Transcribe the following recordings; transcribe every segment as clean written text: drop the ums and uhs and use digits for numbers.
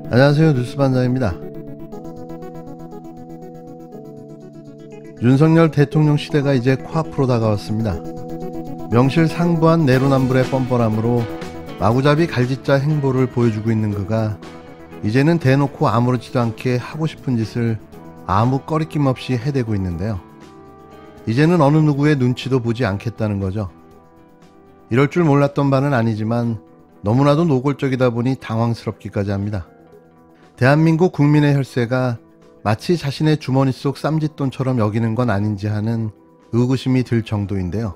안녕하세요, 뉴스반장입니다. 윤석열 대통령 시대가 이제 코앞으로 다가왔습니다. 명실상부한 내로남불의 뻔뻔함으로 마구잡이 갈짓자 행보를 보여주고 있는 그가 이제는 대놓고 아무렇지도 않게 하고 싶은 짓을 아무 꺼리낌 없이 해대고 있는데요. 이제는 어느 누구의 눈치도 보지 않겠다는 거죠. 이럴 줄 몰랐던 바는 아니지만 너무나도 노골적이다 보니 당황스럽기까지 합니다. 대한민국 국민의 혈세가 마치 자신의 주머니 속 쌈짓돈처럼 여기는 건 아닌지 하는 의구심이 들 정도인데요.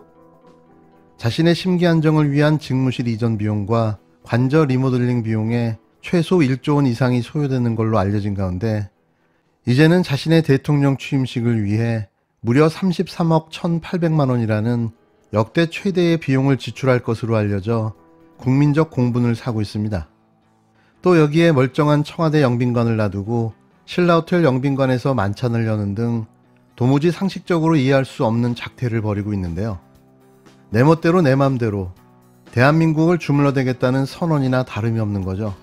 자신의 심기 안정을 위한 직무실 이전 비용과 관저 리모델링 비용에 최소 1조 원 이상이 소요되는 걸로 알려진 가운데 이제는 자신의 대통령 취임식을 위해 무려 33억 1,800만 원이라는 역대 최대의 비용을 지출할 것으로 알려져 국민적 공분을 사고 있습니다. 또 여기에 멀쩡한 청와대 영빈관을 놔두고 신라호텔 영빈관에서 만찬을 여는 등 도무지 상식적으로 이해할 수 없는 작태를 벌이고 있는데요. 내 멋대로 내 맘대로 대한민국을 주물러대겠다는 선언이나 다름이 없는 거죠.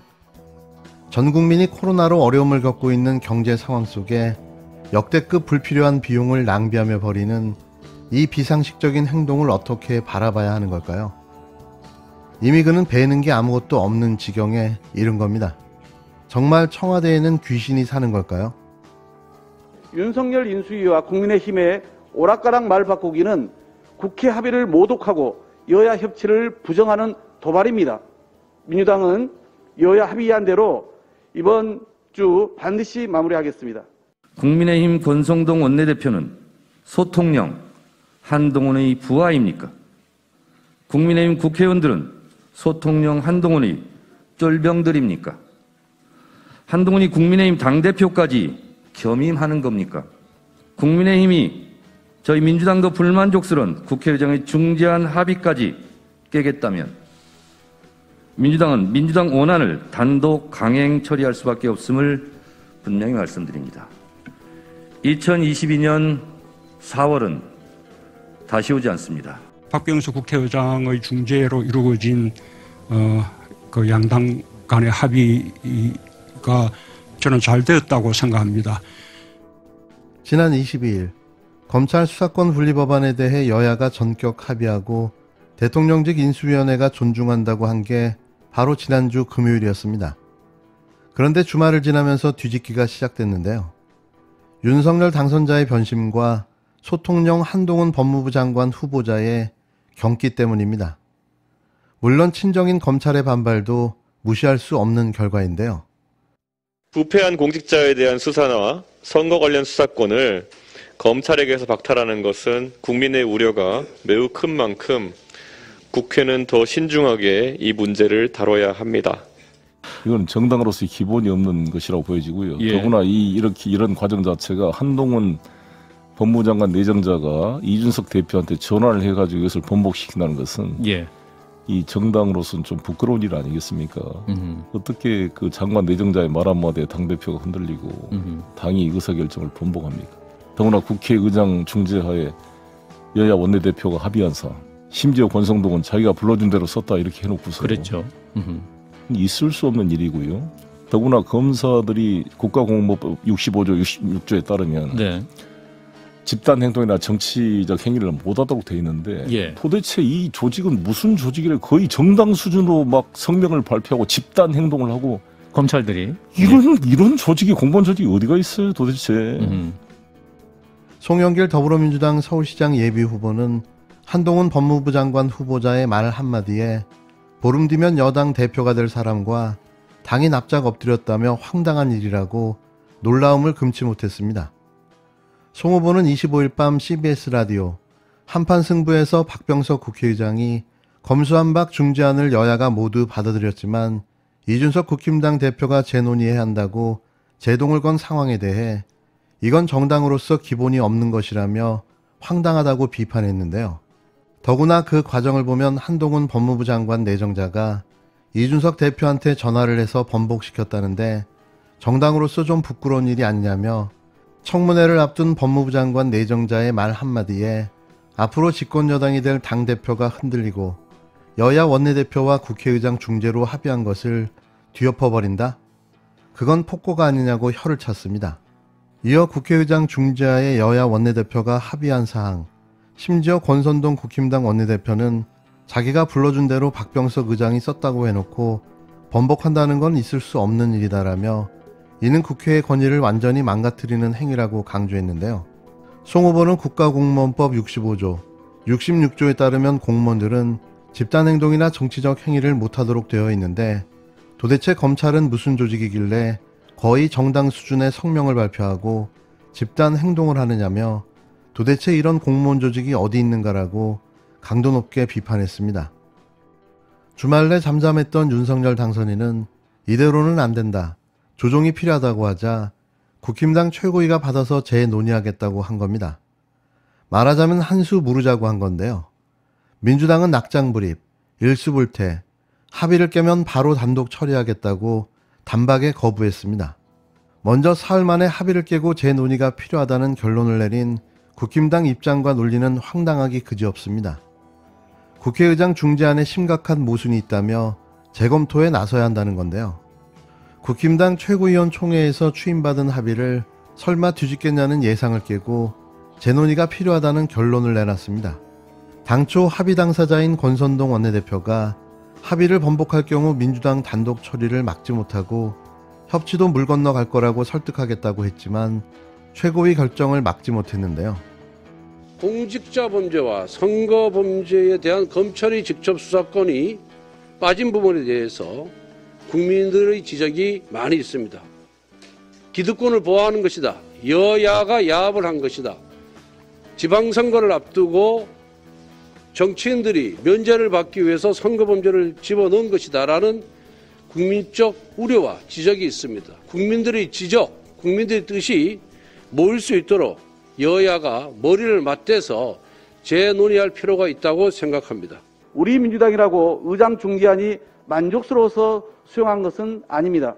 전 국민이 코로나로 어려움을 겪고 있는 경제 상황 속에 역대급 불필요한 비용을 낭비하며 벌이는 이 비상식적인 행동을 어떻게 바라봐야 하는 걸까요? 이미 그는 배는 게 아무것도 없는 지경에 이른 겁니다. 정말 청와대에는 귀신이 사는 걸까요? 윤석열 인수위와 국민의힘의 오락가락 말 바꾸기는 국회 합의를 모독하고 여야 협치를 부정하는 도발입니다. 민주당은 여야 합의한 대로 이번 주 반드시 마무리하겠습니다. 국민의힘 권성동 원내대표는 소통령 한동훈의 부하입니까? 국민의힘 국회의원들은 소통령 한동훈의 쫄병들입니까? 한동훈이 국민의힘 당대표까지 겸임하는 겁니까? 국민의힘이 저희 민주당도 불만족스러운 국회의장의 중재안 합의까지 깨겠다면 민주당은 민주당 원안을 단독 강행 처리할 수밖에 없음을 분명히 말씀드립니다. 2022년 4월은 다시 오지 않습니다. 박병수 국회의장의 중재로 이루어진 그 양당 간의 합의가 저는 잘 되었다고 생각합니다. 지난 22일 검찰 수사권 분리 법안에 대해 여야가 전격 합의하고 대통령직 인수위원회가 존중한다고 한 게 바로 지난주 금요일이었습니다. 그런데 주말을 지나면서 뒤집기가 시작됐는데요. 윤석열 당선자의 변심과 소통령 한동훈 법무부 장관 후보자의 경기 때문입니다. 물론 친정인 검찰의 반발도 무시할 수 없는 결과인데요. 부패한 공직자에 대한 수사나 선거 관련 수사권을 검찰에게서 박탈하는 것은 국민의 우려가 매우 큰 만큼 국회는 더 신중하게 이 문제를 다뤄야 합니다. 이건 정당으로서의 기본이 없는 것이라고 보여지고요. 예. 더구나 이런 과정 자체가 한동훈 법무장관 내정자가 이준석 대표한테 전화를 해가지고 이것을 번복시킨다는 것은 예. 이 정당으로서는 좀 부끄러운 일 아니겠습니까? 어떻게 그 장관 내정자의 말 한마디에 당대표가 흔들리고 당이 의사결정을 번복합니까? 더구나 국회의장 중재하에 여야 원내대표가 합의한 사안, 심지어 권성동은 자기가 불러준 대로 썼다 이렇게 해놓고서 그랬죠. 있을 수 없는 일이고요. 더구나 검사들이 국가공무법 65조, 66조에 따르면 네. 집단 행동이나 정치적 행위를 못하도록 돼 있는데 예. 도대체 이 조직은 무슨 조직이래? 거의 정당 수준으로 막 성명을 발표하고 집단 행동을 하고 검찰들이 이런 조직이 공무원 조직이 어디가 있어요 도대체? 송영길 더불어민주당 서울시장 예비후보는 한동훈 법무부 장관 후보자의 말 한마디에 보름 뒤면 여당 대표가 될 사람과 당이 납작 엎드렸다며 황당한 일이라고 놀라움을 금치 못했습니다. 송 후보는 25일 밤 CBS 라디오 한판 승부에서 박병석 국회의장이 검수완박 중재안을 여야가 모두 받아들였지만 이준석 국힘당 대표가 재논의해야 한다고 제동을 건 상황에 대해 이건 정당으로서 기본이 없는 것이라며 황당하다고 비판했는데요. 더구나 그 과정을 보면 한동훈 법무부 장관 내정자가 이준석 대표한테 전화를 해서 번복시켰다는데 정당으로서 좀 부끄러운 일이 아니냐며 청문회를 앞둔 법무부 장관 내정자의 말 한마디에 앞으로 집권여당이 될 당대표가 흔들리고 여야 원내대표와 국회의장 중재로 합의한 것을 뒤엎어버린다? 그건 폭거가 아니냐고 혀를 찼습니다. 이어 국회의장 중재하에 여야 원내대표가 합의한 사항, 심지어 권선동 국힘당 원내대표는 자기가 불러준 대로 박병석 의장이 썼다고 해놓고 번복한다는 건 있을 수 없는 일이다라며 이는 국회의 권위를 완전히 망가뜨리는 행위라고 강조했는데요. 송 후보는 국가공무원법 65조, 66조에 따르면 공무원들은 집단행동이나 정치적 행위를 못하도록 되어 있는데 도대체 검찰은 무슨 조직이길래 거의 정당 수준의 성명을 발표하고 집단 행동을 하느냐며 도대체 이런 공무원 조직이 어디 있는가라고 강도 높게 비판했습니다. 주말 내 잠잠했던 윤석열 당선인은 이대로는 안 된다, 조정이 필요하다고 하자 국힘당 최고위가 받아서 재논의하겠다고 한 겁니다. 말하자면 한 수 무르자고 한 건데요. 민주당은 낙장불입, 일수불태, 합의를 깨면 바로 단독 처리하겠다고 단박에 거부했습니다. 먼저 사흘 만에 합의를 깨고 재논의가 필요하다는 결론을 내린 국힘당 입장과 논리는 황당하기 그지없습니다. 국회의장 중재안에 심각한 모순이 있다며 재검토에 나서야 한다는 건데요. 국힘당 최고위원 총회에서 추임받은 합의를 설마 뒤집겠냐는 예상을 깨고 재논의가 필요하다는 결론을 내놨습니다. 당초 합의 당사자인 권선동 원내대표가 합의를 번복할 경우 민주당 단독 처리를 막지 못하고 협치도 물 건너갈 거라고 설득하겠다고 했지만 최고위 결정을 막지 못했는데요. 공직자 범죄와 선거 범죄에 대한 검찰의 직접 수사권이 빠진 부분에 대해서 국민들의 지적이 많이 있습니다. 기득권을 보호하는 것이다. 여야가 야합을 한 것이다. 지방선거를 앞두고 정치인들이 면제를 받기 위해서 선거범죄를 집어넣은 것이다 라는 국민적 우려와 지적이 있습니다. 국민들의 지적, 국민들의 뜻이 모일 수 있도록 여야가 머리를 맞대서 재논의할 필요가 있다고 생각합니다. 우리 민주당이라고 의장 중재안이 만족스러워서 수용한 것은 아닙니다.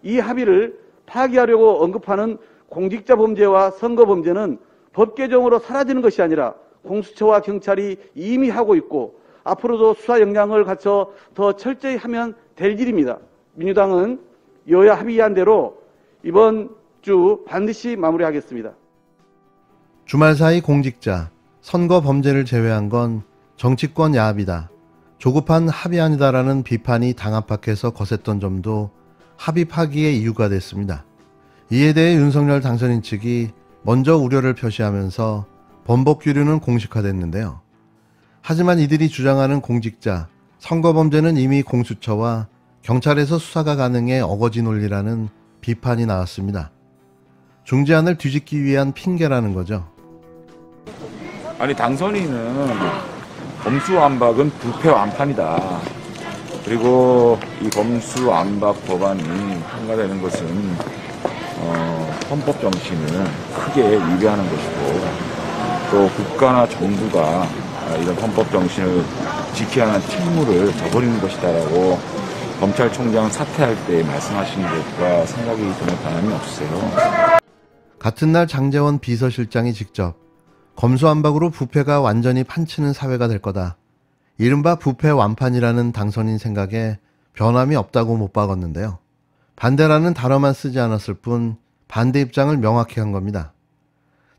이 합의를 파기하려고 언급하는 공직자 범죄와 선거 범죄는 법 개정으로 사라지는 것이 아니라 공수처와 경찰이 이미 하고 있고 앞으로도 수사 역량을 갖춰 더 철저히 하면 될 일입니다. 민주당은 여야 합의한 대로 이번 주 반드시 마무리하겠습니다. 주말 사이 공직자, 선거 범죄를 제외한 건 정치권 야합이다, 조급한 합의안이다라는 비판이 당 안팎에서 거셌던 점도 합의 파기의 이유가 됐습니다. 이에 대해 윤석열 당선인 측이 먼저 우려를 표시하면서 번복 규류는 공식화됐는데요. 하지만 이들이 주장하는 공직자, 선거 범죄는 이미 공수처와 경찰에서 수사가 가능해 어거지 논리라는 비판이 나왔습니다. 중재안을 뒤집기 위한 핑계라는 거죠. 아니 당선인은 검수완박은 부패완판이다. 그리고 이 검수완박 법안이 통과되는 것은 헌법 정신을 크게 위배하는 것이고 또 국가나 정부가 이런 헌법 정신을 지켜야 하는 책무를 저버리는 것이다라고 검찰총장 사퇴할 때 말씀하신 것과 생각이 드는 바람이 없으세요. 같은 날 장제원 비서실장이 직접 검수완박으로 부패가 완전히 판치는 사회가 될 거다, 이른바 부패 완판이라는 당선인 생각에 변함이 없다고 못 박았는데요. 반대라는 단어만 쓰지 않았을 뿐 반대 입장을 명확히 한 겁니다.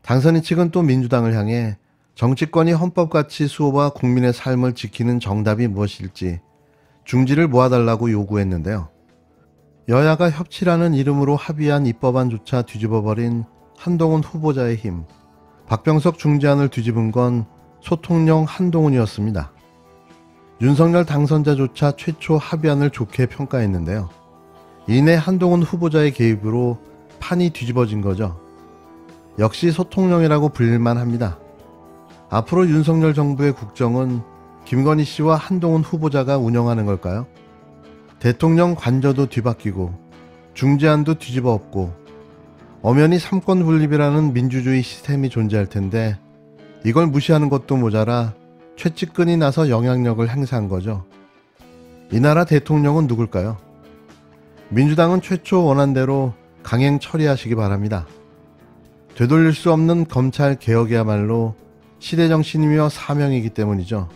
당선인 측은 또 민주당을 향해 정치권이 헌법가치 수호와 국민의 삶을 지키는 정답이 무엇일지 중지를 모아달라고 요구했는데요. 여야가 협치라는 이름으로 합의한 입법안조차 뒤집어버린 한동훈 후보자의 힘, 박병석 중재안을 뒤집은 건 소통령 한동훈이었습니다. 윤석열 당선자조차 최초 합의안을 좋게 평가했는데요. 이내 한동훈 후보자의 개입으로 판이 뒤집어진 거죠. 역시 소통령이라고 불릴만 합니다. 앞으로 윤석열 정부의 국정은 김건희 씨와 한동훈 후보자가 운영하는 걸까요? 대통령 관저도 뒤바뀌고 중재안도 뒤집어 엎고 엄연히 삼권 분립이라는 민주주의 시스템이 존재할 텐데 이걸 무시하는 것도 모자라 최측근이 나서 영향력을 행사한 거죠. 이 나라 대통령은 누굴까요? 민주당은 최초 원안대로 강행 처리하시기 바랍니다. 되돌릴 수 없는 검찰 개혁이야말로 시대 정신이며 사명이기 때문이죠.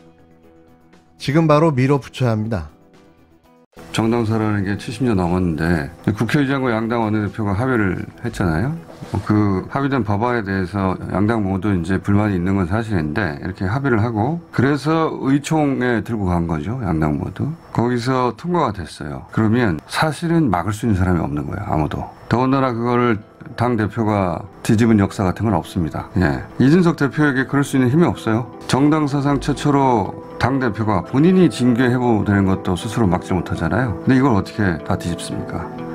지금 바로 밀어붙여야 합니다. 정당사라는 게 70년 넘었는데 국회의장과 양당 원내대표가 합의를 했잖아요. 그 합의된 법안에 대해서 양당 모두 이제 불만이 있는 건 사실인데 이렇게 합의를 하고 그래서 의총에 들고 간 거죠. 양당 모두. 거기서 통과가 됐어요. 그러면 사실은 막을 수 있는 사람이 없는 거예요. 아무도. 더군다나 그거를 당대표가 뒤집은 역사 같은 건 없습니다. 예. 이준석 대표에게 그럴 수 있는 힘이 없어요. 정당 사상 최초로 당대표가 본인이 징계해보는 것도 스스로 막지 못하잖아요. 근데 이걸 어떻게 다 뒤집습니까?